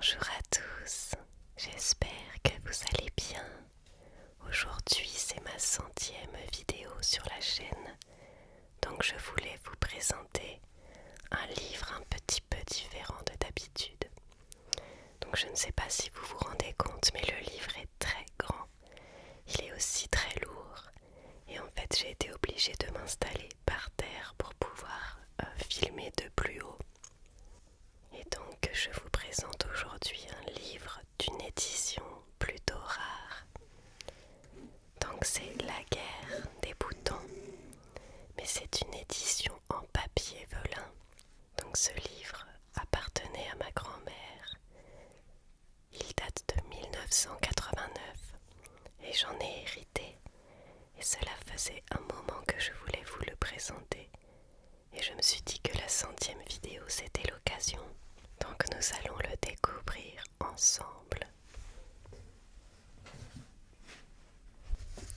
Bonjour à tous, j'espère que vous allez bien. Aujourd'hui c'est ma 100e vidéo sur la chaîne, donc je voulais vous présenter un livre un petit peu différent de d'habitude. Donc je ne sais pas si vous vous rendez compte, mais le livre est très grand, il est aussi très lourd et en fait j'ai été obligée de m'installer par terre pour pouvoir filmer de plus haut. Et donc je vous présente aujourd'hui un livre d'une édition plutôt rare. Donc c'est La guerre des boutons, mais c'est une édition en papier velin. Donc ce livre appartenait à ma grand-mère. Il date de 1989 et j'en ai hérité. Et cela faisait un moment que je voulais vous le présenter. Et je me suis dit que la 100e vidéo c'était l'occasion. Donc nous allons le découvrir ensemble.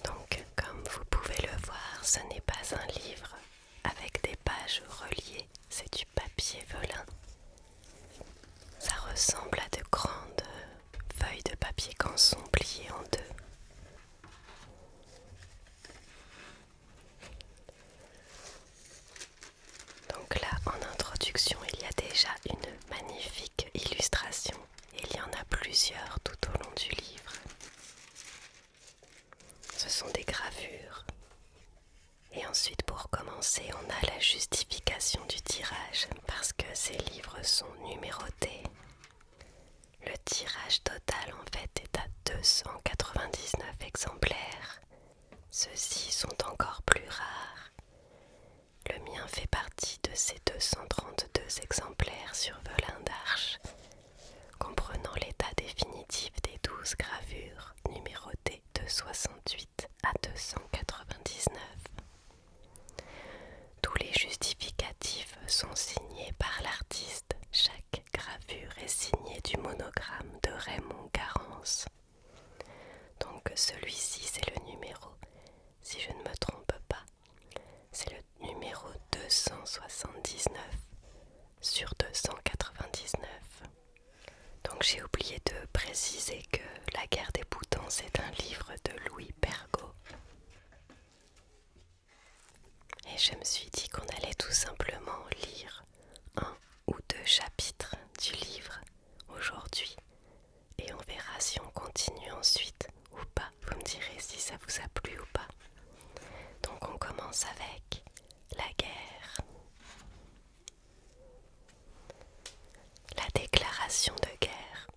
Donc comme vous pouvez le voir, ce n'est pas un livre avec des pages reliées, c'est du papier velin. Ça ressemble à de grandes feuilles de papier canson pliées en deux. Donc là, en introduction, il y a déjà une magnifique illustration. Il y en a plusieurs tout au long du livre. Ce sont des gravures. Et ensuite, pour commencer, on a la justification du tirage, parce que ces livres sont numérotés. Le tirage total, en fait, est à 299 exemplaires. Ceux-ci sont encore plus rares. Le mien fait partie de ces 232 exemplaires sur velin d'arche, comprenant l'état définitif des 12 gravures numérotées de 68 à 299. Tous les justificatifs sont signés par l'artiste. Chaque gravure est signée du monogramme de Raymond Garance. Donc celui-ci c'est le numéro, si je ne me trompe pas, c'est le numéro 279 sur 299. Donc j'ai oublié de préciser que La guerre des boutons c'est un livre de Louis Pergaud. Et je me suis dit qu'on allait tout simplement lire un ou deux chapitres du livre aujourd'hui. Et on verra si on continue ensuite ou pas. Vous me direz si ça vous a plu ou pas. Donc on commence avec la guerre. La déclaration de guerre.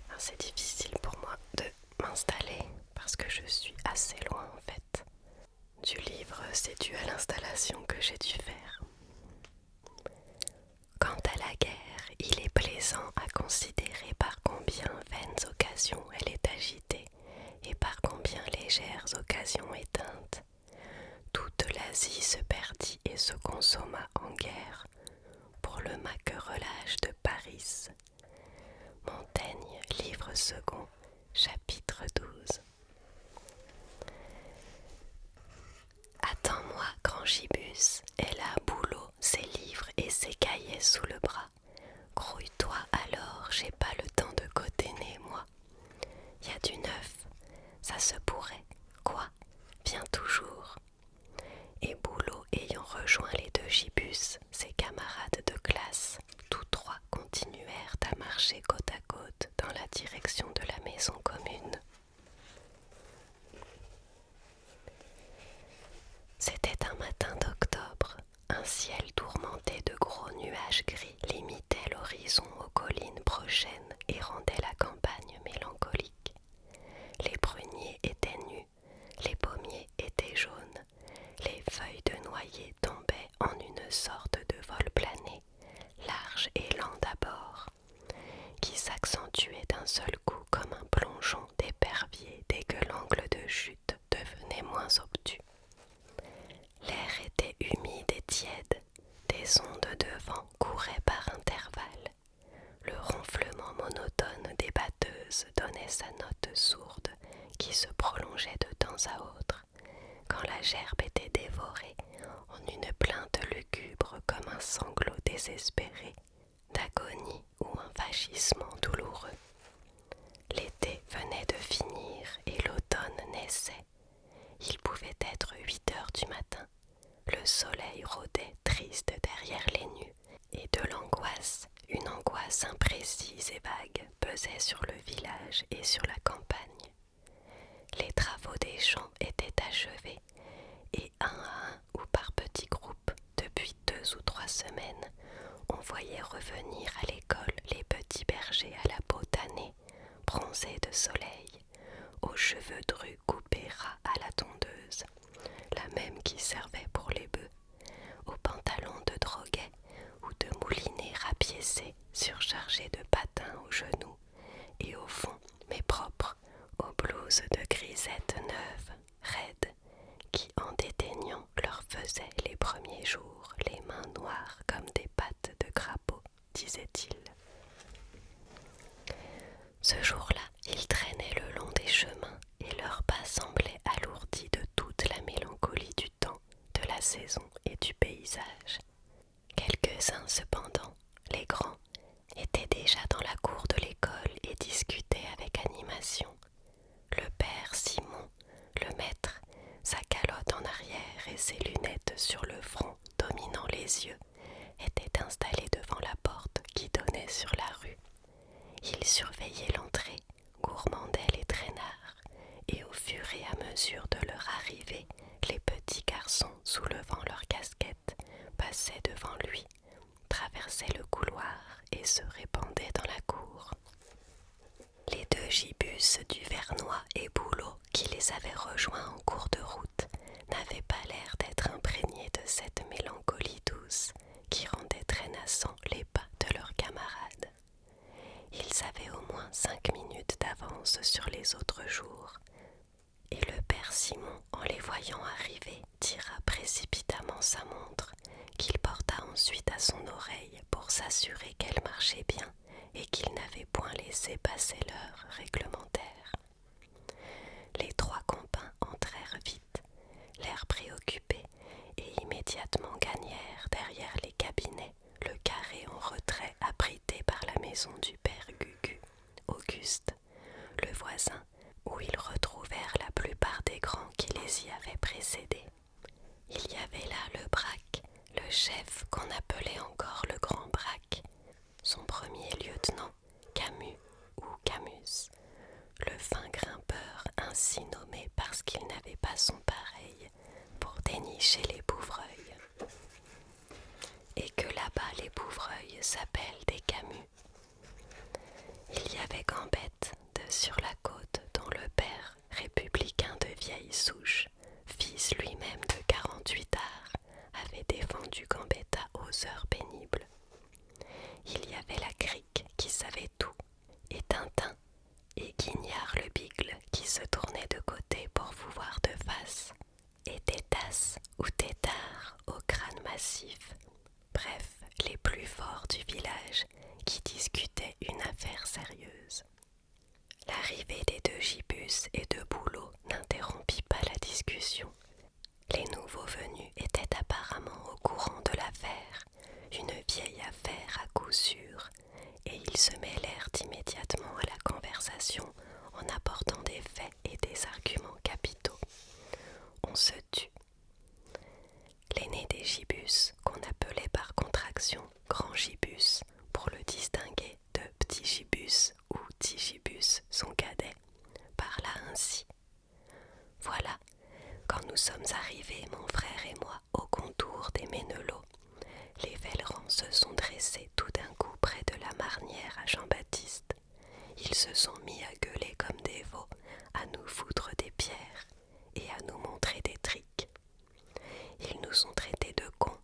Alors, c'est difficile pour moi de m'installer parce que je suis assez loin en fait du livre. C'est dû à l'installation que j'ai dû faire. Quant à la guerre, il est plaisant à considérer par combien vaines occasions elle est agitée et par combien légères occasions éteintes. Toute l'Asie se perdit et se consomma en guerre pour le maquerelage de Paris. Montaigne, livre second, chapitre 12. Attends-moi, grand gibus, elle a boulot, ses livres et ses cahiers sous le bras. Grouille-toi alors, j'ai pas le temps de coténer, moi. Y a du neuf, ça se pourrait. Quoi? Viens toujours. Et Boulot ayant rejoint les deux gibus, ses camarades de classe, tous trois continuèrent à marcher côte à côte dans la direction de la maison commune. C'était un matin d'octobre. Un ciel tourmenté de gros nuages gris limitait l'horizon aux collines prochaines et rendait la campagne mélancolique. Les pruniers étaient nus, les pommiers étaient jaunes, les feuilles de noyer tombaient en une sorte de vol plané, large et lent d'abord, qui s'accentuait d'un seul coup comme un plongeon d'épervier dès que l'angle de chute devenait moins obtus. L'air était humide et tiède, des ondes de vent couraient par intervalles. Le ronflement monotone des batteuses donnait sa note sourde qui se prolongeait de temps à autre, quand la gerbe était dévorée en une plainte lugubre comme un sanglot désespéré, d'agonie ou un va agissements douloureux. L'été venait de finir et l'automne naissait. Il pouvait être 8 heures du matin. Le soleil rôdait triste derrière les nues et de l'angoisse, une angoisse imprécise et vague, pesait sur le village et sur la campagne. Les travaux des champs étaient achevés et un à un ou par petits groupes, depuis 2 ou 3 semaines, on voyait revenir à l'école les petits bergers à la peau tannée, bronzés de soleil, aux cheveux drus coupés ras à la tondeuse, la même qui servait pour les bœufs, aux pantalons de droguet ou de moulinets rapiécés surchargés de patins aux genoux, et au fond, mais propres, aux blouses de grisettes neuves, raides, qui en déteignant leur faisaient les premiers jours les mains noires comme des pattes de crapaud, disait-il. Ce jour-là, ils traînaient le long des chemins et leurs pas semblaient alourdis de toute la mélancolie du temps, de la saison et du paysage. Quelques-uns cependant, les grands, étaient déjà dans la cour de l'école et discutaient avec animation. Le père Simon, le maître, sa calotte en arrière et ses lunettes sur le front dominant les yeux, était installé devant la porte qui donnait sur la rue. Il surveillait l'entrée, gourmandait les traînards, et au fur et à mesure de leur arrivée, les petits garçons soulevant leurs casquettes passaient devant lui, traversaient le couloir et se répandaient dans la cour. Les 2 gibus du Vernois et Boulot qui les avaient rejoints en cours de route n'avaient pas l'air d'être imprégnés de cette mélancolie douce qui rendait traînassants les pas de leurs camarades. Ils avaient au moins 5 minutes d'avance sur les autres jours, et le père Simon, en les voyant arriver, tira précipitamment sa montre, qu'il porta ensuite à son oreille pour s'assurer qu'elle marchait bien et qu'il n'avait point laissé passer l'heure réglementaire. Les 3 compagnes entrèrent vite, l'air préoccupé, et immédiatement gagnèrent derrière les cabinets le carré en retrait abrité par la maison du père Gugu, Auguste, le voisin, où ils retrouvèrent la plupart des grands qui les y avaient précédés. Il y avait là le Braque, le chef qu'on appelait encore le Grand Braque, son premier lieutenant, Camus ou Camus, le fin grimpeur ainsi nommé parce qu'il n'avait pas son pareil pour dénicher les bouvreuils, et que là-bas les bouvreuils s'appellent des Camus. Il y avait Gambette de sur la côte, dont le père, républicain de vieille souche, fils lui-même de 48 arts, avait défendu Gambetta aux heures pénibles. Il y avait la Crique qui savait tout, et Tintin, et Guignard le Bigle qui se tournait de côté pour vous voir de face, et Tétasse ou Tétard au crâne massif, bref, les plus forts du village qui discutaient une affaire sérieuse. L'arrivée des 2 gibus et de Boulot n'interrompit pas la discussion. Les nouveaux venus étaient apparemment au courant de l'affaire, une vieille affaire à coup sûr, et ils se mêlèrent immédiatement à la conversation en apportant des faits et des arguments capitaux. On se tut. L'aîné des gibus, qu'on appelait par contraction grand gibus, pour le distinguer de petit gibus ou tigibus, son cadet, parla ainsi. Voilà, quand nous sommes arrivés, mon frère et moi, au contour des Ménelots, les Vellerans se sont dressés tout d'un coup près de la marnière à Jean-Baptiste. Ils se sont mis à gueuler comme des veaux, à nous foutre des pierres et à nous montrer des triques. Ils nous ont traités de cons,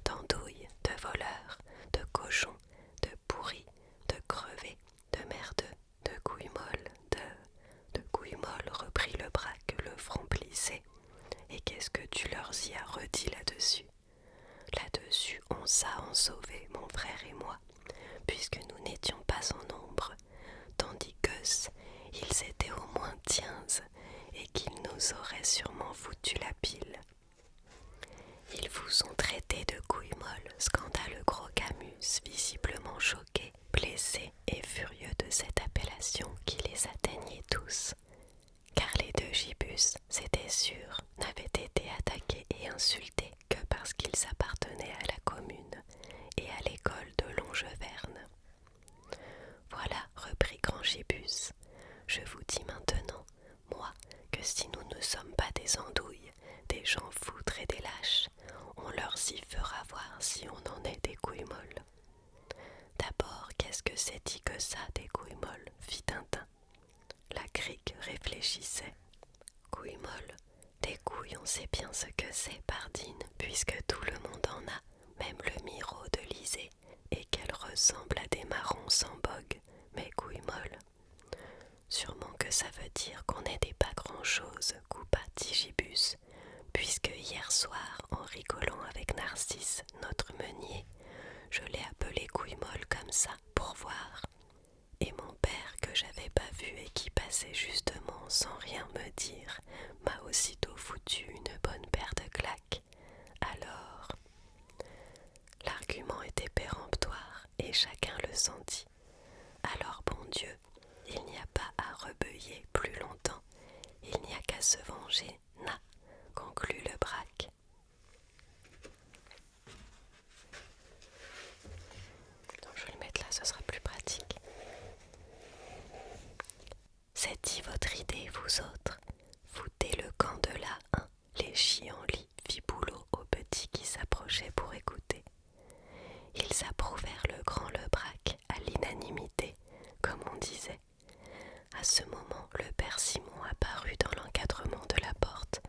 d'andouilles, de voleurs, de cochons, de pourris, de crevés, de merdeux, de couilles molles, de couilles molles, reprit le Braque, le front plissé. Et qu'est-ce que tu leur y as redit là-dessus? Là-dessus, on s'a en sauvé, mon frère et moi, puisque nous n'étions pas en nombre, tandis qu'eux et furieux de cette appellation qui les atteignait tous, car les deux gibus, c'était sûr, n'avaient été attaqués et insultés que parce qu'ils appartenaient à la commune et à l'école de Longeverne. Voilà, reprit Grand Gibus, je vous dis maintenant, moi, que si nous ne sommes pas des andouilles, des gens foutres et des lâches, on leur y fera voir si on en est des couilles molles. D'abord, qu'est-ce que c'est-il que ça, des couilles molles, fit Tintin. La crique réfléchissait. Couilles molles, des couilles, on sait bien ce que c'est, pardine, puisque tout le monde en a, même le Miraut de Lysée, et qu'elles ressemblent à des marrons sans bogue, mais couilles molles. Sûrement que ça veut dire qu'on n'était pas grand-chose, coupa Tigibus, puisque hier soir, en rigolant avec Narcisse, notre meunier, je l'ai appelé couille molle comme ça, pour voir. Et mon père, que j'avais pas vu et qui passait justement sans rien me dire, m'a aussitôt foutu une bonne paire de claques. Alors, l'argument était péremptoire et chacun le sentit. Alors, bon Dieu, il n'y a pas à rebeuiller plus longtemps, il n'y a qu'à se venger, na, conclut le braque. Donc je vais le mettre là, ce sera plus pratique. C'est-y votre idée, vous autres? Foutez le camp de là, hein, les chiens-lits, fit Boulot au petit qui s'approchait pour écouter. Ils approuvèrent le grand Lebrac à l'unanimité, comme on disait. À ce moment, le père Simon apparut dans l'encadrement de la porte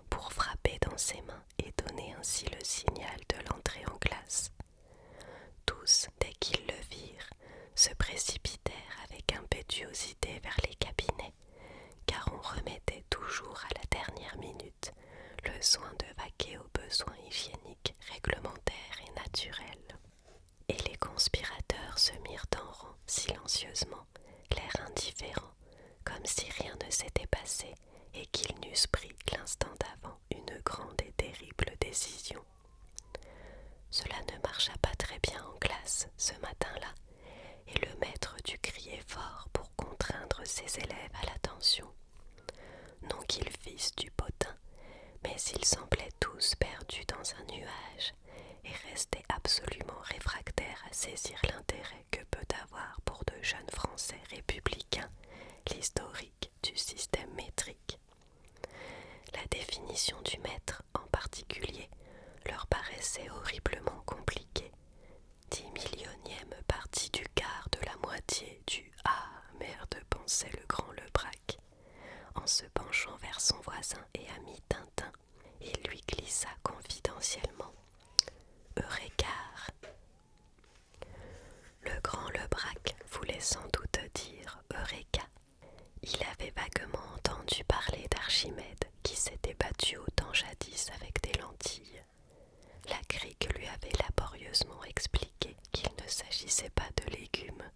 pour frapper dans ses mains et donner ainsi le signal de l'entrée en classe. Tous, dès qu'ils le virent, se précipitèrent avec impétuosité vers les cabinets, car on remettait toujours à la dernière minute le soin de vaquer aux besoins hygiéniques réglementaires et naturels. Et les conspirateurs se mirent en rang silencieusement, l'air indifférent, comme si rien ne s'était passé et qu'ils n'eussent pris l'instant d'avant une grande et terrible décision. Cela ne marcha pas très bien en classe ce matin-là, et le maître dut crier fort pour contraindre ses élèves à l'attention. Non qu'ils fissent du potin, mais ils semblaient tous perdus dans un nuage et restaient absolument réfractaires à saisir l'intérêt que peut avoir pour de jeunes Français républicains l'historique du système métrique. La définition du maître, en particulier, leur paraissait horriblement compliquée. 10 millionième partie du quart de la moitié du « Ah, merde !» pensait le grand Lebrac. En se penchant vers son voisin et ami Tintin, il lui glissa confidentiellement « Eurécar !» Le grand Lebrac voulait sans doute dire « Eureka !» Il avait vaguement entendu parler d'Archimède qui s'était battu autant jadis avec des lentilles. La crique lui avait laborieusement expliqué qu'il ne s'agissait pas de légumes,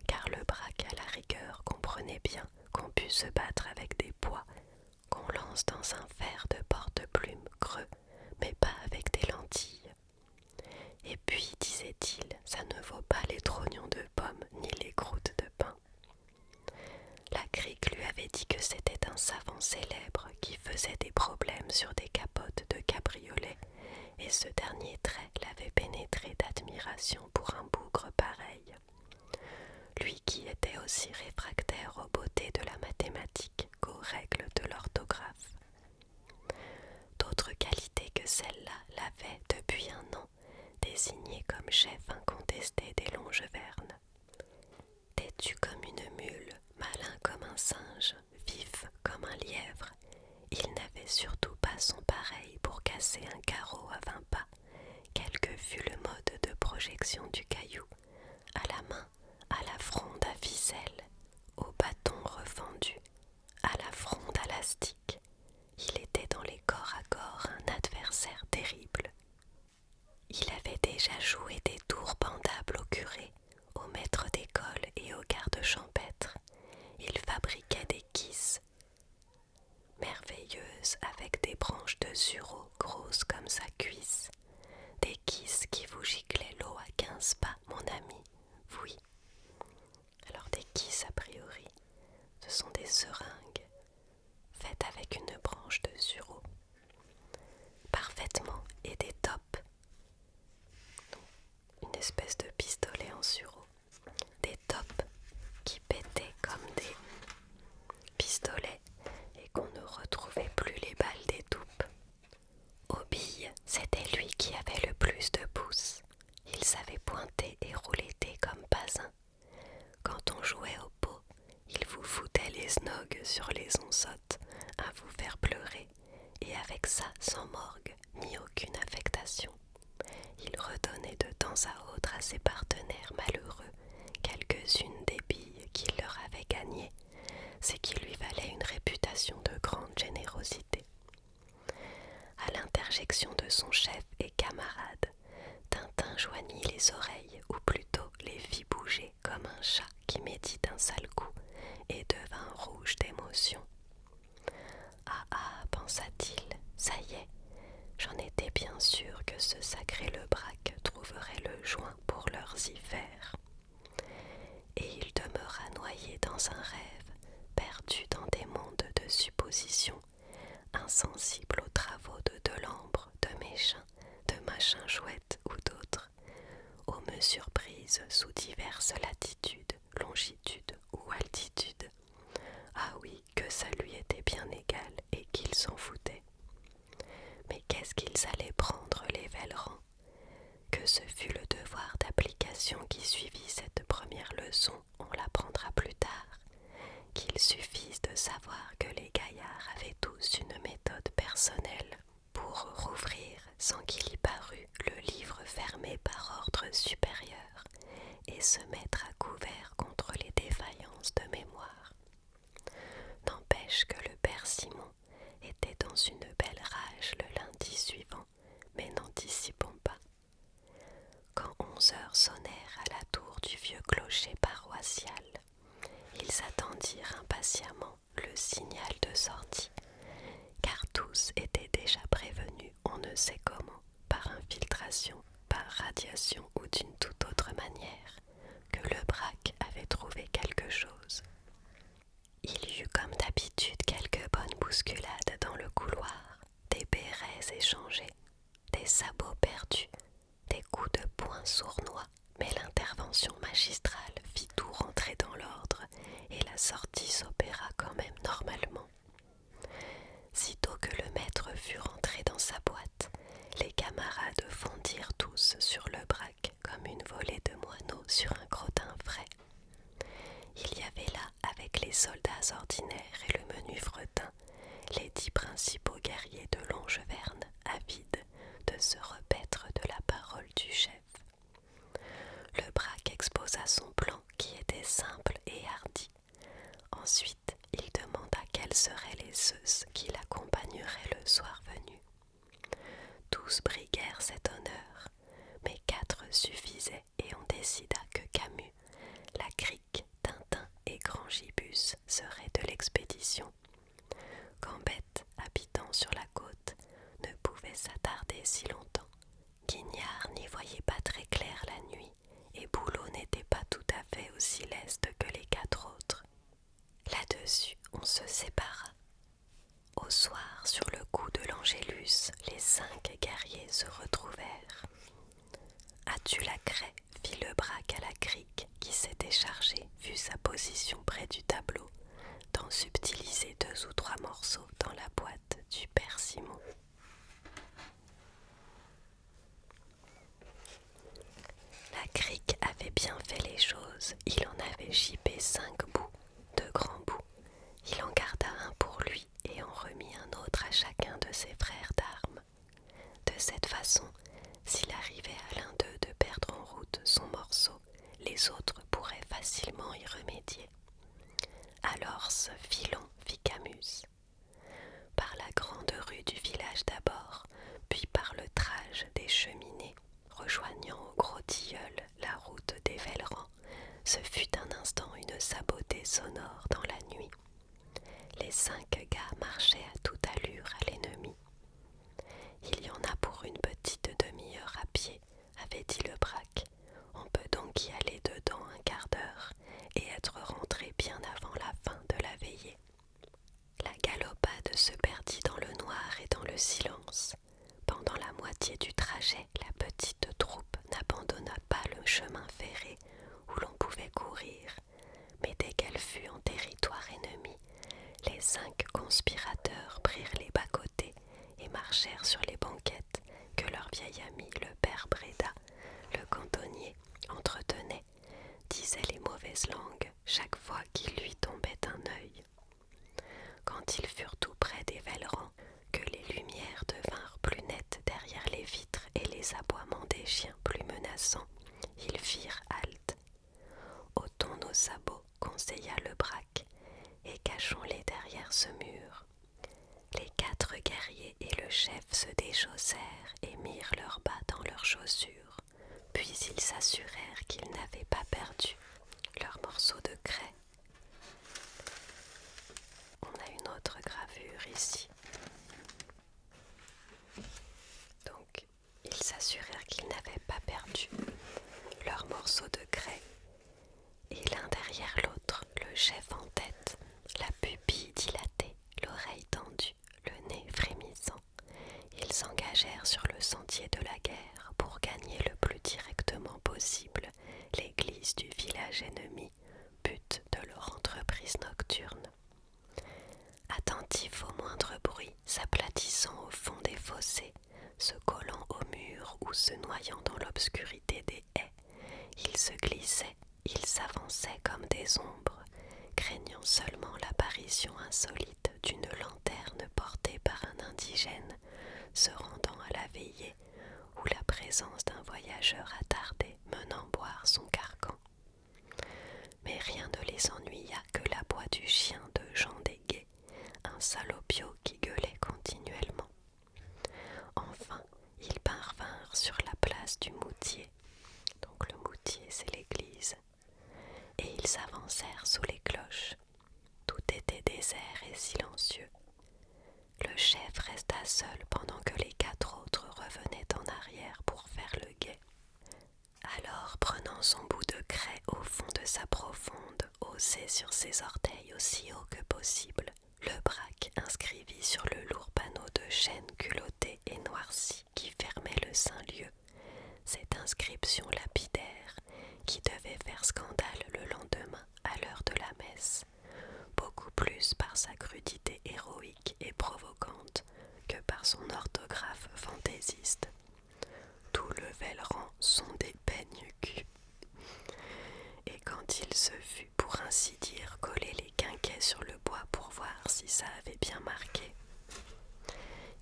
car le braque à la rigueur comprenait bien qu'on pût se battre avec des pois qu'on lance dans un fer de porte-plume creux, mais pas avec des lentilles. Et puis, disait-il, ça ne vaut pas les trognons de pommes ni les croûtes de pain. La crique lui avait dit que c'était un savant célèbre qui faisait des problèmes sur des capotes de cabriolet, et ce dernier trait l'avait pénétré d'admiration pour un bougre pareil. Lui qui était aussi réfractaire aux beautés de la mathématique qu'aux règles de l'orthographe. D'autres qualités que celle-là l'avaient, depuis un an, désigné comme chef incontesté des Longevernes. Têtu comme une mule, malin comme un singe, vif comme un lièvre, il n'avait surtout pas son pareil pour casser un carreau à 20 pas, quel que fût le mode de projection du caillou, à la main, à la fronde à ficelle, au bâton refendu, à la fronde à l'astique. Il était dans les corps à corps un adversaire terrible. Il avait déjà joué des tours pendables au curé, au maître d'école et au garde champêtre. Il fabriquait des kisses merveilleuses avec des branches de sureau grosses comme sa cuisse. Des kisses qui vous giclaient l'eau à 15 pas, mon ami, oui. sur les onsottes à vous faire pleurer, et avec ça sans morgue ni aucune affectation. Il redonnait de temps à autre à ses partenaires malheureux quelques-unes des billes qu'il leur avait gagnées, ce qui lui valait une réputation de grande générosité. À l'interjection de son chef et camarade, Tintin joignit les oreilles, ou plutôt les fit bouger comme un chat qui médite un sale coup, et devint rouge d'émotion. « Ah ah, pensa-t-il, ça y est, j'en étais bien sûr que ce sacré Lebraque trouverait le joint pour leurs y faire. » Et il demeura noyé dans un rêve, perdu dans des mondes de suppositions, insensible aux travaux de Delambre, de Méchain, de Machin Chouette ou d'autres, aux mesures prises sous diverses latitudes, longitudes ou altitudes. Ah oui, que ça lui était bien égal et qu'il s'en foutait. Mais qu'est-ce qu'ils allaient prendre les Vellerans? Que ce fut le devoir d'application qui suivit cette première leçon, on l'apprendra plus tard. Qu'il suffise de savoir que les gaillards avaient tous une méthode personnelle pour rouvrir, sans qu'il y parût, le livre fermé par ordre supérieur et se mettre à couvert contre les défaillances de mémoire. N'empêche que le père Simon était dans une belle rage le lundi suivant, mais n'anticipons pas. Quand 11 heures sonnèrent à la tour du vieux clocher paroissial, ils attendirent impatiemment le signal de sortie, car tous étaient déjà prévenus, on ne sait comment, par infiltration, par radiation ou d'une toute autre manière, que Lebraque avait trouvé quelque chose. Il y eut comme d'habitude quelques bonnes bousculades dans le couloir, des bérets échangés, des sabots perdus, des coups de poing sournois, mais l'intervention magistrale fit tout rentrer dans l'ordre et la sortie s'opéra quand même normalement. Sitôt que le maître fut rentré dans sa boîte, les camarades fondirent tous sur Lebraque comme une volée de moineaux sur un crottin frais. Il y avait là, avec les soldats ordinaires et le menu fretin, les 10 principaux guerriers de Longeverne, avides de se repaître de la parole du chef. Lebraque exposa son plan qui était simple et hardi. Ensuite, il demanda quels seraient les ceux qui l'accompagneraient le soir venu. Tous briguèrent cet honneur, mais 4 suffisaient et on décida que Camus, la Crique, Tintin et Grand Gibus seraient de l'expédition. Gambette, habitant sur la côte, ne pouvait s'attarder si longtemps. Guignard n'y voyait pas très clair la nuit, et Boulot n'était pas tout à fait aussi leste que les 4 autres. Là-dessus, on se sépara. Au soir, sur le coup de l'Angélus, les 5 guerriers se retrouvèrent. « As-tu la craie ?» fit Lebraque à la Crique, qui s'était chargée, vu sa position près du tableau, d'en subtiliser 2 ou 3 morceaux dans la boîte du père Simon. La Crique avait bien fait les choses, il en avait chippé 5 bouts, de grands bouts. Il en garda un pour lui et en remit un autre à chacun de ses frères d'armes. De cette façon, s'il arrivait à l'un d'eux de perdre en route son morceau, les autres pourraient facilement y remédier. Alors ce filon fit Camus. Par la grande rue du village d'abord, puis par le trage des cheminées, rejoignant au Gros Tilleul la route des Vellerans, ce fut un instant une sabotée sonore dans la nuit. Les 5 gars marchaient à toute allure à l'ennemi. Il y en a pour une petite demi-heure à pied, avait dit Lebraque. On peut donc y aller dedans un quart d'heure et être rentré bien avant la fin de la veillée. La galopade se perdit dans le noir et dans le silence. Pendant la moitié du trajet, la petite troupe n'abandonna pas le chemin ferré où l'on pouvait courir, mais dès qu'elle fut en territoire ennemi, les 5 conspirateurs prirent les bas-côtés et marchèrent sur les banquettes que leur vieil ami le père Bréda, le cantonnier, entretenait, disait les mauvaises langues chaque fois qu'il lui tombait un œil. conseilla le braque, et cachons-les derrière ce mur. Les 4 guerriers et le chef se déchaussèrent et mirent leurs bas dans leurs chaussures, puis ils s'assurèrent qu'ils n'avaient pas perdu leur morceau de craie. On a une autre gravure ici. Donc, ils s'assurèrent qu'ils n'avaient pas perdu leur morceau de craie. Et l'un derrière l'autre, le chef en tête, la pupille dilatée, l'oreille tendue, le nez frémissant, ils s'engagèrent sur le sentier de la guerre pour gagner le plus directement possible l'église du village ennemi, but de leur entreprise nocturne. Attentifs au moindre bruit, s'aplatissant au fond des fossés, se collant au mur ou se noyant dans l'obscurité des haies, ils se glissaient, ils s'avançaient comme des ombres, craignant seulement l'apparition insolite d'une lanterne portée par un indigène se rendant à la veillée ou la présence d'un voyageur attardé menant boire son carcan. Mais rien ne les ennuya que l'about du chien de Jean Deguet, un salopio qui gueulait continuellement. Enfin, ils parvinrent sur la place du Moutier. Donc le Moutier, c'est l'église. Et ils s'avancèrent sous les cloches. Tout était désert et silencieux. Le chef resta seul pendant que les 4 autres revenaient en arrière pour faire le guet. Alors, prenant son bout de craie au fond de sa profonde, haussé sur ses orteils aussi haut que possible, le braque inscrivit sur le lourd panneau de chêne culotté et noirci qui fermait le Saint-Lieu cette inscription lapidaire qui devait faire scandale le lendemain à l'heure de la messe, beaucoup plus par sa crudité héroïque et provocante que par son orthographe fantaisiste. Tout le Velleran sont des peignes cul. Et quand il se fut, pour ainsi dire, coller les quinquets sur le bois pour voir si ça avait bien marqué,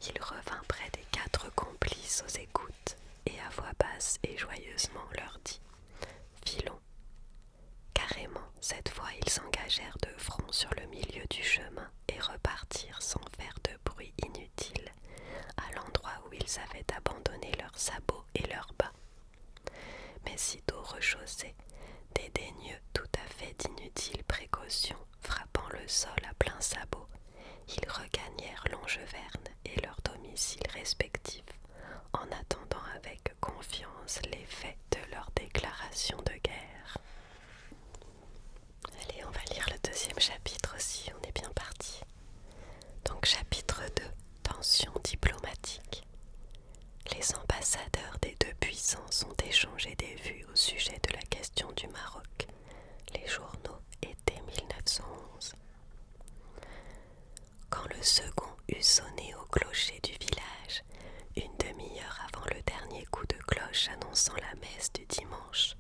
il revint près des 4 complices aux écoutes et à voix basse et joyeusement leur dit « Filons ». Carrément, cette fois ils s'engagèrent de front sur le milieu du chemin et repartirent sans faire de bruit inutile à l'endroit où ils avaient abandonné leurs sabots et leurs bas. Mais sitôt rechaussés, dédaigneux tout à fait d'inutiles précautions, frappant le sol à plein sabot, ils regagnèrent Longeverne et leurs domiciles respectifs, en attendant avec confiance l'effet de leur déclaration de guerre. Allez, on va lire le 2e chapitre aussi, on est bien parti. Donc chapitre 2, tension diplomatique. Les ambassadeurs des 2 puissances ont échangé des vues au sujet de la question du Maroc. Les journaux été 1911. Quand le second eut sonné au clocher du village, une demi-heure avant le dernier coup de cloche annonçant la messe du dimanche,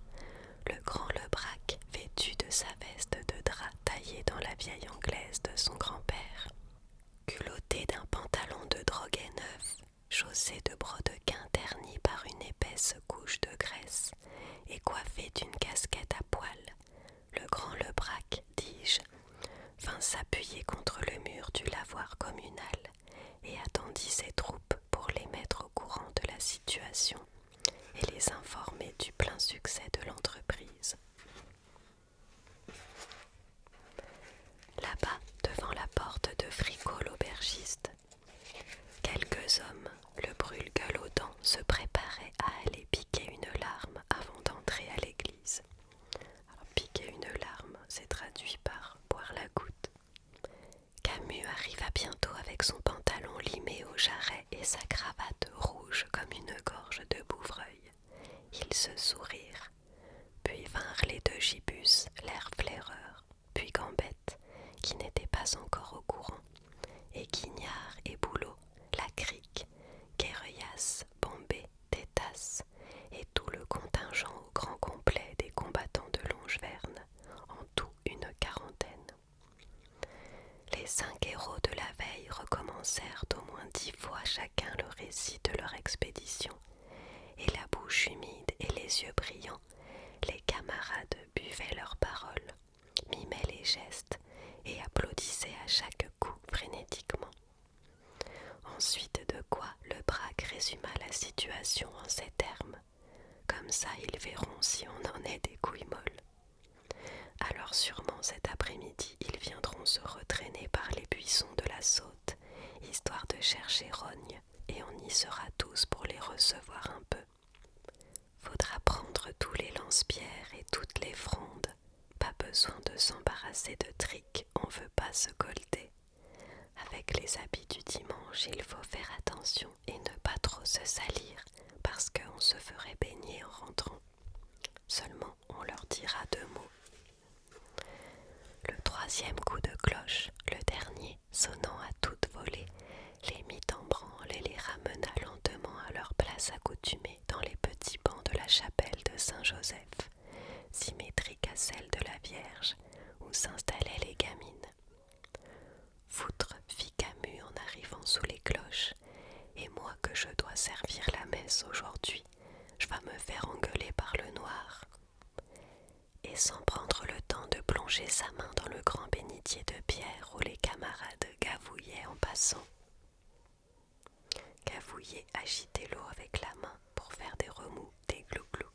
le grand Lebraque, vêtu de sa veste de drap taillée dans la vieille anglaise de son grand-père, culotté d'un pantalon de droguet neuf, chaussé de brodequins ternis par une épaisse couche de graisse et coiffé d'une casquette à poils, le grand Lebraque, dis-je, vint s'appuyer contre le mur du lavoir communal et attendit ses troupes pour les mettre au courant de la situation et les informer du plein succès de l'entreprise. Là-bas, devant la porte de Fricot l'aubergiste, quelques hommes, le brûle-gueule aux dents, se préparaient à aller piquer une larme avant d'entrer à l'église. Alors, piquer une larme, c'est traduit par boire la goutte. Camus arriva bientôt avec son pantalon limé au jarret et sa cravate rouge comme une gorge de bouvreuil. Ils se sourirent. Puis vinrent les 2 gibus, l'air flaireur, puis Gambette, qui n'était pas encore au courant, et Guignard et Boulot, la crique, Guérellas, Bombay, Tétasse, et tout le contingent au grand complet des combattants de Longeverne, en tout une 40aine. Les 5 héros de la veille recommencèrent au moins 10 fois chacun le récit de leur expédition, et la bouche humide et les yeux brillants, les camarades buvaient leurs paroles, mimaient cet après-midi, ils viendront se retraîner par les buissons de la Saute, histoire de chercher Rogne, et on y sera tous pour les recevoir un peu. Faudra prendre tous les lance-pierres et toutes les frondes. Pas besoin de s'embarrasser de triques, on veut pas se colter. Avec les habits du dimanche, il faut faire attention et ne pas trop se salir, parce qu'on se ferait baigner en rentrant. Seulement, on leur dira 2 mots. Le 3e coup de cloche, le dernier, sonnant à toute volée, les mit en branle et les ramena lentement à leur place accoutumée dans les petits bancs de la chapelle de Saint-Joseph, symétrique à celle de la Vierge, où s'installaient les gamines. Foutre, fit Camus en arrivant sous les cloches, et moi que je dois servir la messe aujourd'hui, je vas me faire engueuler par le noir. Et sans prendre le temps de plonger sa main dans le grand bénitier de pierre où les camarades gavouillaient en passant. Gavouiller agitait l'eau avec la main pour faire des remous, des glou-glou.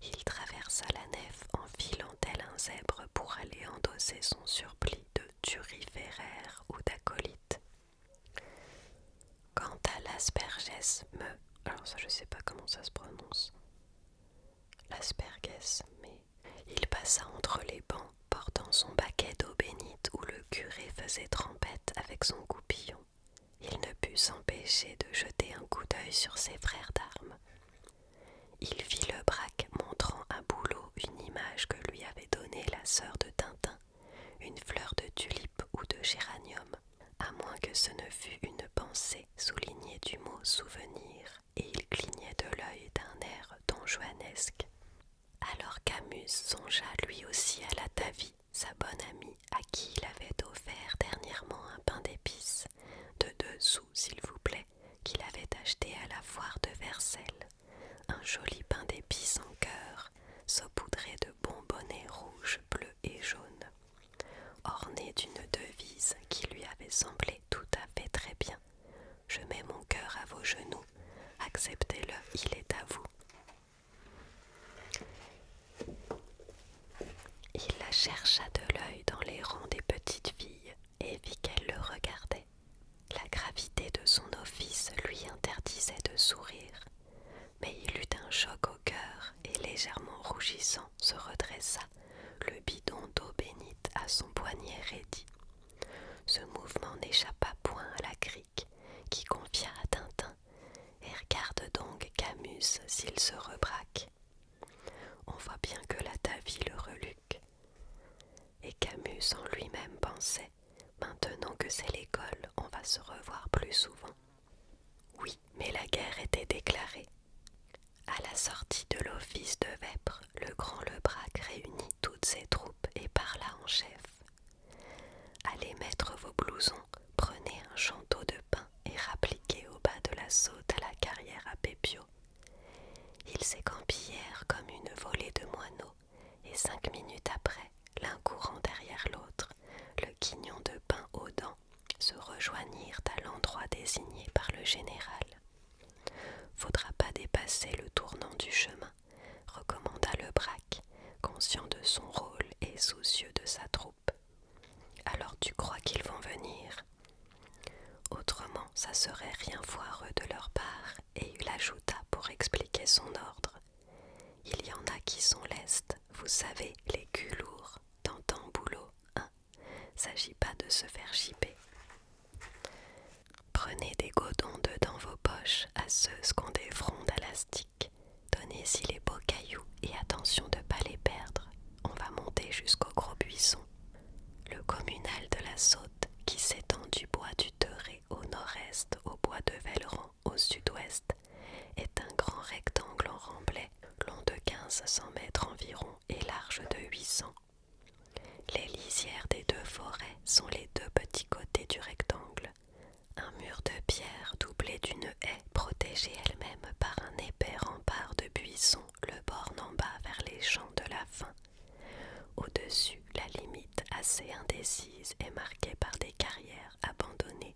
Il traversa la nef en filant tel un zèbre pour aller endosser son surplis de turiféraire ou d'acolyte. Quant à l'asperges alors ça je sais pas comment ça se prononce, l'asperges, mais il passa entre les bancs, portant son baquet d'eau bénite où le curé faisait trempette avec son goupillon. Il ne put s'empêcher de jeter un coup d'œil sur ses frères d'armes. Il vit le braque montrant à Boulot une image que lui avait donnée la sœur de Tintin, une fleur de tulipe ou de géranium, à moins que ce ne fût une pensée soulignée du mot souvenir, et il clignait de l'œil d'un air donjuanesque. Alors Camus songea lui aussi à la Tavie, sa bonne amie, à qui il avait offert dernièrement un pain d'épices, de 2 sous s'il vous plaît, qu'il avait acheté à la foire de Versailles. Un joli pain d'épices en cœur, saupoudré de bonbonnets rouges, bleus et jaunes, orné d'une devise qui lui avait semblé tout à fait très bien. Je mets mon cœur à vos genoux, acceptez-le, il est à vous. Il la chercha de l'œil dans les rangs des petites filles et vit qu'elle le regardait. La gravité de son office lui interdisait de sourire, mais il eut un choc au cœur et légèrement rougissant se redressa, le bidon d'eau bénite à son poignet raidi. Ce mouvement n'échappa point à la crique, qui confia à Tintin « Et regarde donc Camus s'il se rebraque. » On voit bien que la Tavie le reluque. Et Camus en lui-même pensait « Maintenant que c'est l'école, on va se revoir plus souvent. » Oui, mais la guerre était déclarée. À la sortie de l'office de Vêpres, le grand Lebrac réunit toutes ses troupes et parla en chef. Allez mettre vos blousons, prenez un chanteau de pain et rappliquez au bas de la Saute à la carrière à Pépiot. Ils s'écampillèrent comme une volée de moineaux, et 5 minutes après, l'un courant derrière l'autre, le quignon de pain aux dents, se rejoignirent à l'endroit désigné par le général. Faudra pas dépasser le tournant du chemin, recommanda Lebrac, conscient de son rôle et soucieux de sa troupe. Alors tu crois qu'ils vont venir ? Autrement, ça serait rien foireux de leur part, et il ajouta pour expliquer son ordre. Il y en a qui sont lestes, vous savez, les culs lourds, t'entends boulot, hein ? S'agit pas de se faire chipper. Prenez des godons dans vos poches, à ceux qu'ont des frondes élastiques. Donnez-y les beaux cailloux et attention de pas les perdre. On va monter jusqu'au gros buisson. Le communal de la Saute, qui s'étend du bois du Terré au nord-est au bois de Velleran au sud-ouest, est un grand rectangle en remblai, long de 1500 mètres environ et large de 800. Les lisières des 2 forêts sont les 2 petits côtés du rectangle. Un mur de pierre doublé d'une haie protégée elle-même par un épais rempart de buissons le borne en bas vers les champs de la faim. Au-dessus, la limite assez indécise est marquée par des carrières abandonnées,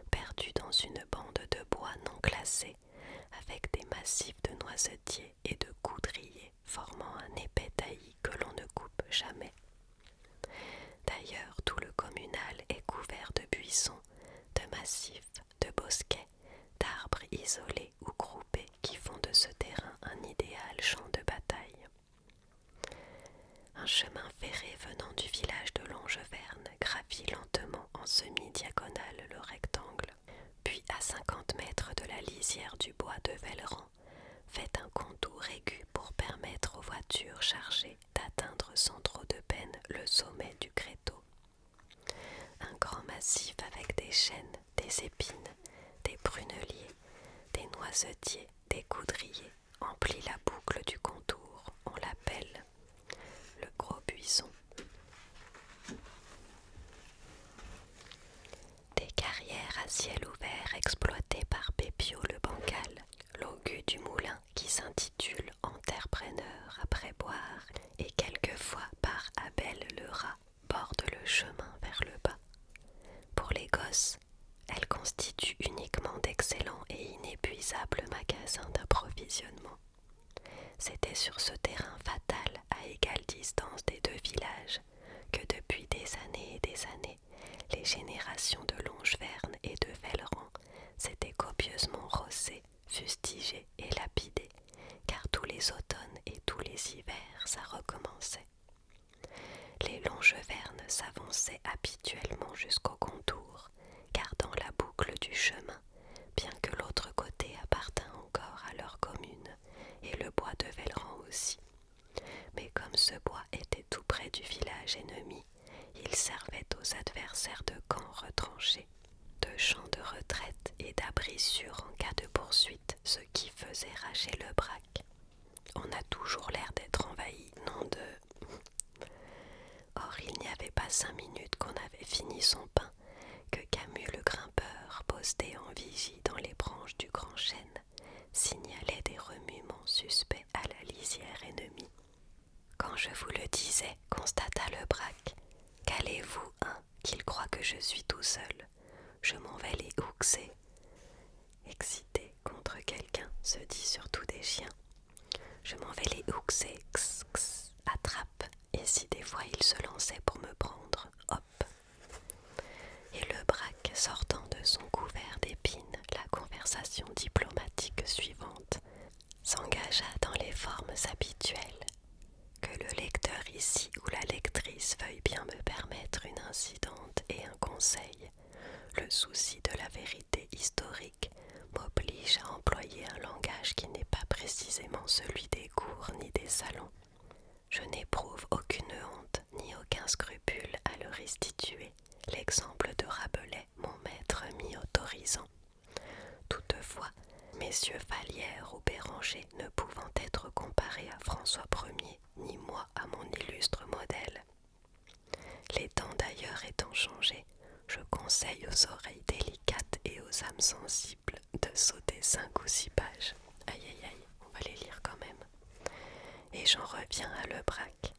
perdues dans une bande de bois non classés, avec des massifs de noisetiers et de coudriers formant un épais taillis que l'on ne coupe jamais. isolés ou groupés qui font de ce terrain un idéal champ de bataille. Un chemin ferré venant du village de Longeverne gravit lentement en semi-diagonale le rectangle, puis à 50 mètres de la lisière du bois de Velleran, fait un contour aigu pour permettre aux voitures chargées d'atteindre sans trop de peine le sommet du Créteau. Un grand massif avec des chênes, des épines, des pruneliers, des noisetiers, des coudriers emplit la boucle du contour. On l'appelle le Gros Buisson. Des carrières à ciel ouvert exploitées par Pépio le bancal, l'augu du moulin qui s'intitule Entrepreneur après boire, et quelquefois par Abel le rat, borde le chemin vers le bas. Pour les gosses, elle constitue uniquement d'excellents et inépuisables magasins d'approvisionnement. C'était sur ce terrain fatal, à égale distance des deux villages, que depuis des années, les générations de Longeverne et de Velleran s'étaient copieusement rossées, fustigées et lapidées, car tous les automnes et tous les hivers, ça recommençait. Les Longevernes s'avançaient habituellement jusqu'au contour, gardant la boucle du chemin, bien que l'autre côté appartint encore à leur commune, et le bois de Velleran aussi. Mais comme ce bois était tout près du village ennemi, il servait aux adversaires de camps retranchés, de champs de retraite et d'abris sûrs en cas de poursuite, ce qui faisait rager le braque. On a toujours l'air d'être envahi, nom de... Or, il n'y avait pas 5 minutes qu'on avait fini son pain que Camus le grimpeur, posté en vigie dans les branches du grand chêne, signalait des remuements suspects à la lisière ennemie. Quand je vous le disais, constata le braque, qu'allez-vous, hein, qu'il croit que je suis tout seul. Je m'en vais les houxer. Excité contre quelqu'un, se dit surtout des chiens. Je m'en vais les houxer, x, x, attrape. Et si des fois il se lançait pour me prendre, hop. Et le braque, sortant de son couvert d'épines, la conversation diplomatique suivante, s'engagea dans les formes habituelles. Que le lecteur ici ou la lectrice veuille bien me permettre une incidente et un conseil. Le souci de la vérité historique m'oblige à employer un langage qui n'est pas précisément celui des cours ni des salons. Je n'éprouve aucune honte ni aucun scrupule à le restituer, l'exemple de Rabelais, mon maître m'y autorisant. Toutefois, messieurs Vallière ou Béranger ne pouvant être comparés à François Ier, ni moi à mon illustre modèle. Les temps d'ailleurs étant changés, je conseille aux oreilles délicates et aux âmes sensibles de sauter 5 ou 6 pages. Aïe aïe aïe, on va les lire quand même. Et j'en reviens à Lebrac.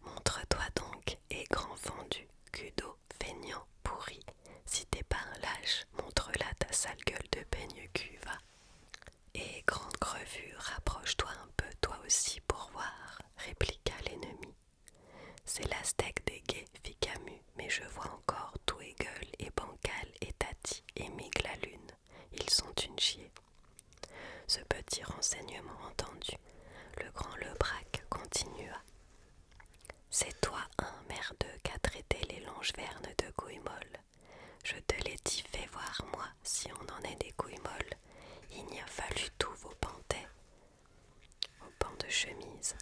Montre-toi donc, aigre fendu, cudo, feignant, pourri. Si t'es pas un lâche, montre-la ta sale gueule de peigne-cul, va. Et grande crevure, rapproche-toi un peu toi aussi pour voir, répliqua l'ennemi. C'est l'Aztèque des guets, fit Camus, mais je vois encore tout et gueule et bancal et tati et migue la lune. Ils sont une chier. Ce petit renseignement entendu, le grand Lebrac continua. C'est toi, un merdeux, qu'a traité les Longevernes de couilles molles. Je te l'ai dit, fais voir moi, si on en est des couilles molles. Il n'y a fallu tous vos pantais, vos pans de chemise,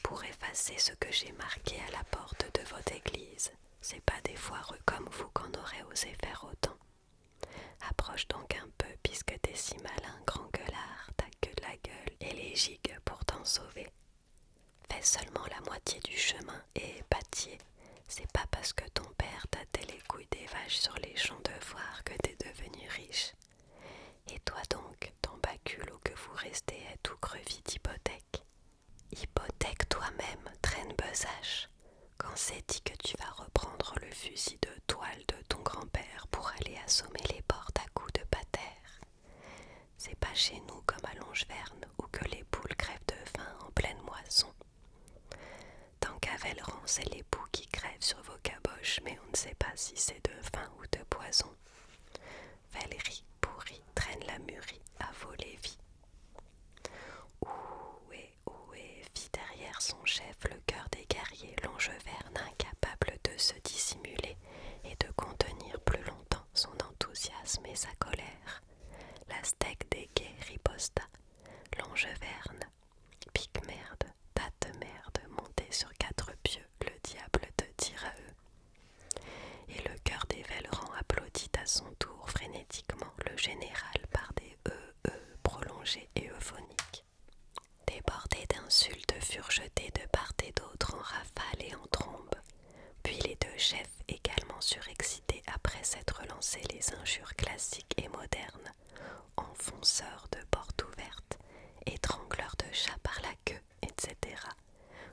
pour effacer ce que j'ai marqué à la porte de votre église. C'est pas des foireux comme vous qu'on aurait osé faire autant. Approche donc un peu, puisque t'es si malin, grand gueulard, t'as que de la gueule et les gigues pour t'en sauver. Fais seulement la moitié du chemin et pâtier. C'est pas parce que ton père tâtait les couilles des vaches sur les champs de foire que t'es devenu riche. Et toi donc, ton baculot que vous restez est tout crevi d'hypothèque. Hypothèque toi-même, traîne besace. Quand c'est dit que tu vas reprendre le fusil de toile de ton grand-père pour aller assommer les portes à coups de pater. C'est pas chez nous comme à Longeverne où que les poules crèvent de faim en pleine moisson. Tant qu'à Velleran, c'est les poux qui crèvent sur vos caboches, mais on ne sait pas si c'est de faim ou de poison. Valérie, pour a mûri à voler vie. Oué, fit derrière son chef le cœur des guerriers Longeverne, incapable de se dissimuler et de contenir plus longtemps son enthousiasme et sa colère. La stegue des guets riposta. Longeverne, pique-merde, tâte-merde, monté sur 4 pieux, le diable te tire à eux. Et le cœur des Vellerans applaudit à son tour frénétiquement le général par des prolongés et euphoniques. Débordés d'insultes furent jetés de part et d'autre en rafales et en trombes. Puis les 2 chefs, également surexcités après s'être lancés les injures classiques et modernes, enfonceurs de portes ouvertes, étrangleurs de chats par la queue, etc.,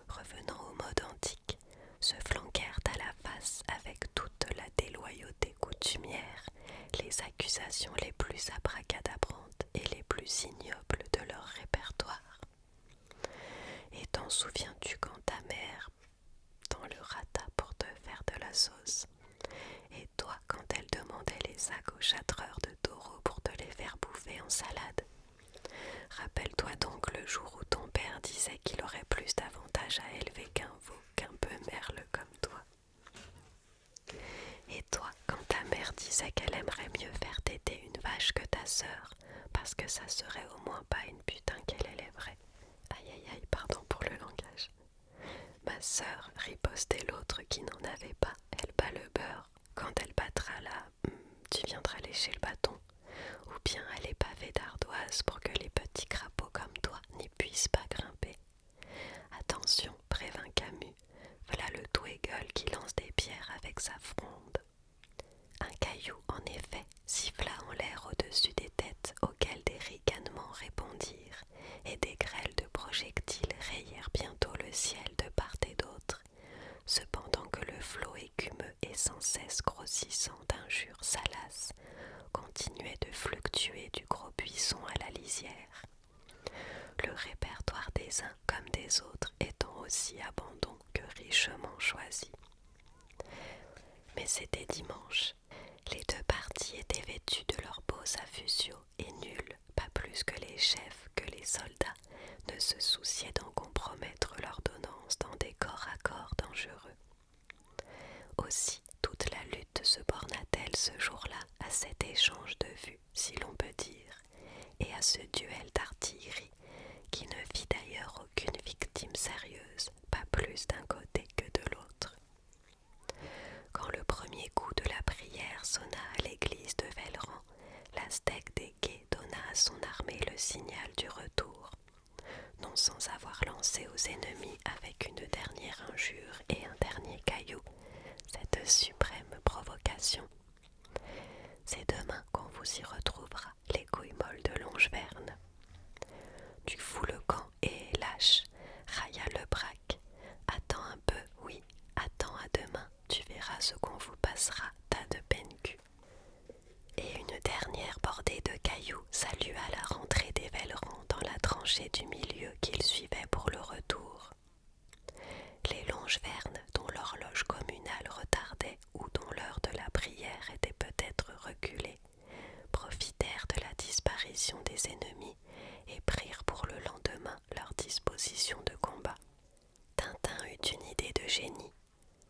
revenant au mode antique, se flanquèrent à la face avec toute la déloyauté coutumière, les accusations les plus abracadabrantes et les plus ignobles de leur répertoire. Et t'en souviens-tu quand ta mère t'en le rata pour te faire de la sauce? Et toi quand elle demandait les accouchâtreurs de taureaux pour te les faire bouffer en salade? Rappelle-toi donc le jour où ton père disait qu'il aurait plus d'avantages à élever qu'un veau, qu'un peu merle comme toi. Et toi, quand ta mère disait qu'elle aimerait mieux faire téter une vache que ta sœur, parce que ça serait au moins pas une putain qu'elle élèverait. Aïe, pardon pour le langage. Ma sœur, ripostait l'autre qui n'en avait pas, elle bat le beurre. Quand elle battra là, tu viendras lécher le bâton. Ou bien elle est pavée d'ardoise pour que les petits crapauds comme toi n'y puissent pas grimper. Attention, prévint Camus, voilà le Douégueule qui lance des pierres avec sa fronde. Un caillou, en effet, siffla en l'air au-dessus des têtes auxquelles des ricanements répondirent, et des grêles de projectiles rayèrent bientôt le ciel de part et d'autre, cependant que le flot écumeux et sans cesse grossissant d'injures salaces continuait de fluctuer du gros buisson à la lisière. Le répertoire des uns comme des autres étant aussi abondant que richement choisi. Mais c'était dimanche. Les 2 parties étaient vêtues de leurs beaux affusios et nul, pas plus que les chefs, que les soldats, ne se souciaient d'en compromettre l'ordonnance dans des corps à corps dangereux. Aussi, toute la lutte se borna-t-elle ce jour-là à cet échange de vues, si l'on peut dire, et à ce duel d'artillerie qui ne fit d'ailleurs aucune victime sérieuse, pas plus d'un côté que de l'autre. Quand le premier coup de la prière sonna à l'église de Velleran, la stegue des guets donna à son armée le signal du retour, non sans avoir lancé aux ennemis avec une dernière injure et un dernier caillou cette suprême provocation. C'est demain qu'on vous y retrouvera, les couilles molles de Longeverne. Tu fous le camp et lâche, railla le braque. Attends un peu, oui, attends à demain, tu verras ce qu'on vous passera, tas de peine-cul. Et une dernière bordée de cailloux salua la rentrée des Vellerans dans la tranchée du milieu qu'ils suivaient pour le retour. Les Longeverne, dont l'horloge communale retardait ou dont l'heure de la prière était peut-être reculée, profitèrent de la disparition des ennemis et prirent pour le lendemain leur disposition de combat. Tintin eut une idée de génie.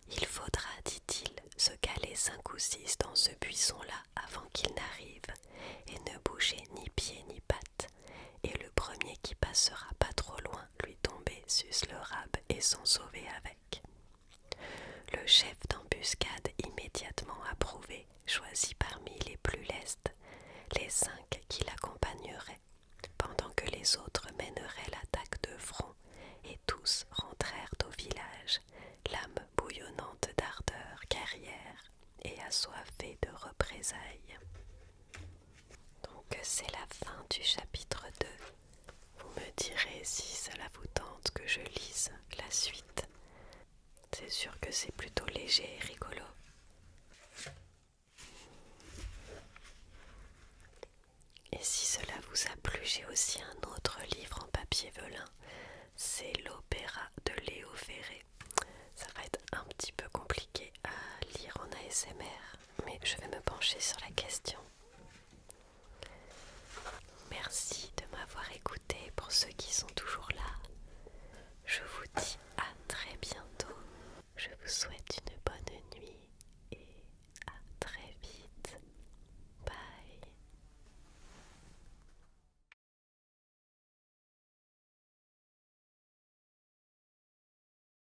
Il faudra, dit-il, se caler 5 ou 6 dans ce buisson-là avant qu'il n'arrive, et ne bouger ni pied ni patte, et le premier qui passera pas trop loin lui tomber sus le rab et s'en sauver avec. Le chef d'embuscade immédiatement approuvé choisit parmi les plus lestes les 5 qui l'accompagneraient, pendant que les autres mèneraient l'attaque de front, et tous rentrèrent au village, l'âme bouillonnante d'ardeur guerrière et assoiffée de représailles. Donc c'est la fin du chapitre 2. Vous me direz si cela vous tente que je lise la suite. C'est sûr que c'est plutôt léger et rigolo. Et si cela vous a plu, j'ai aussi un autre livre en papier velin. C'est l'opéra de Léo Ferré. Ça va être un petit peu compliqué à lire en ASMR, mais je vais me pencher sur la question.